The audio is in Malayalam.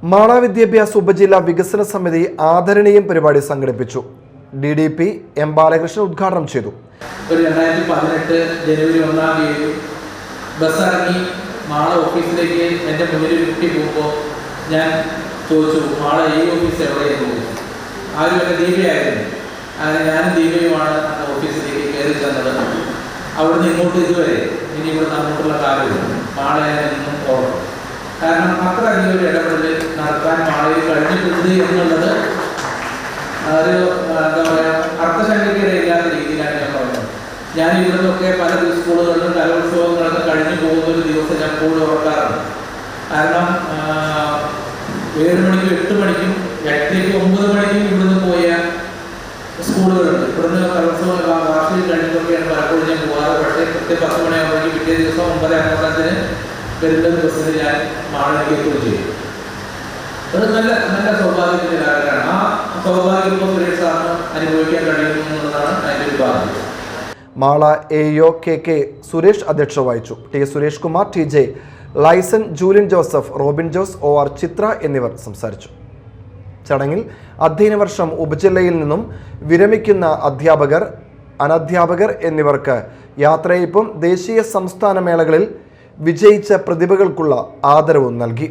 മാള വിദ്യാഭ്യാസ ഉപജില്ലാ വികസന സമിതി ആദരണീയം പരിപാടി സംഘടിപ്പിച്ചു. DDP M. ബാലകൃഷ്ണൻ ഉദ്ഘാടനം ചെയ്തു. 2018 ജനുവരി 1-ാം തീയതി ബസ് ഇറങ്ങി മാള ഓഫീസിലേക്ക് എൻ്റെ മുന്നിൽ ഒരു കുട്ടി പോകുമ്പോൾ ഞാൻ ചോദിച്ചു, മാള ഈ ഓഫീസ് എവിടെയെന്ന് ചോദിച്ചു. ആരും എൻ്റെ ദീപയായിരുന്നു. അങ്ങനെ ഞാനും ദീപയുമാണ് ആ ഓഫീസിലേക്ക് കയറി ചെന്നത്. അവിടുന്ന് ഇങ്ങോട്ട് ഇതുവരെ ഇനി ഇവിടെ അങ്ങോട്ടുള്ള കാര്യമില്ല. മാളയെ നിന്നും ഓർമ്മ, കാരണം അത്രയധികം ഒരു ഇടപെടൽ നടത്താൻ മാളയിൽ കഴിഞ്ഞിട്ടുണ്ട് എന്നുള്ളത് ഒരു എന്താ പറയുക അർത്ഥശങ്കയ്ക്കിടയില്ലാത്ത രീതിയിലാണ് ഞാൻ പറയുന്നത്. ഞാൻ ഇവിടുന്നൊക്കെ പല സ്കൂളുകളിലും കലോത്സവങ്ങളൊക്കെ കഴിഞ്ഞു പോകുന്ന ഒരു ദിവസം ഞാൻ കൂടുതൽ ഓർക്കാറുണ്ട്. കാരണം 7 മണിക്കും 8 മണിക്കും 8-ലേക്ക് 9 മണിക്കും ഇവിടുന്ന് പോയ സ്കൂളുകളുണ്ട്. ഇവിടുന്ന് കലോത്സവം വാർഷികം കഴിഞ്ഞിട്ടൊക്കെയാണ് പലപ്പോഴും ഞാൻ പോകാറ്. പക്ഷേ കൃത്യം 10 മണിയാകുമ്പോഴേക്കും പിറ്റേ ദിവസം 9:50 വരുന്ന ബസ്സിൽ ഞാൻ മാളയിലേക്ക് എത്തുകയും ചെയ്യും. അത് നല്ല നല്ല സൗഭാഗ്യത്തിൻ്റെ കാര്യമാണ്. ആ സൗഭാഗ്യം ഇപ്പോൾ സുരേഷ് സാറിന് അനുഭവിക്കാൻ കഴിയുന്നു എന്നുള്ളതാണ് അതിൻ്റെ ഒരു ഭാഗ്യം. മാള AO KK സുരേഷ് അധ്യക്ഷത വഹിച്ചു. T. Suresh Kumar, TJ liaison, Julin Joseph, Robin Jose, OR ചിത്ര എന്നിവർ സംസാരിച്ചു. ചടങ്ങിൽ അധ്യയന വർഷം ഉപജില്ലയിൽ നിന്നും വിരമിക്കുന്ന അധ്യാപകർ, അനധ്യാപകർ എന്നിവർക്ക് യാത്രയയപ്പും ദേശീയ സംസ്ഥാന മേളകളിൽ വിജയിച്ച പ്രതിഭകൾക്കുള്ള ആദരവും നൽകി.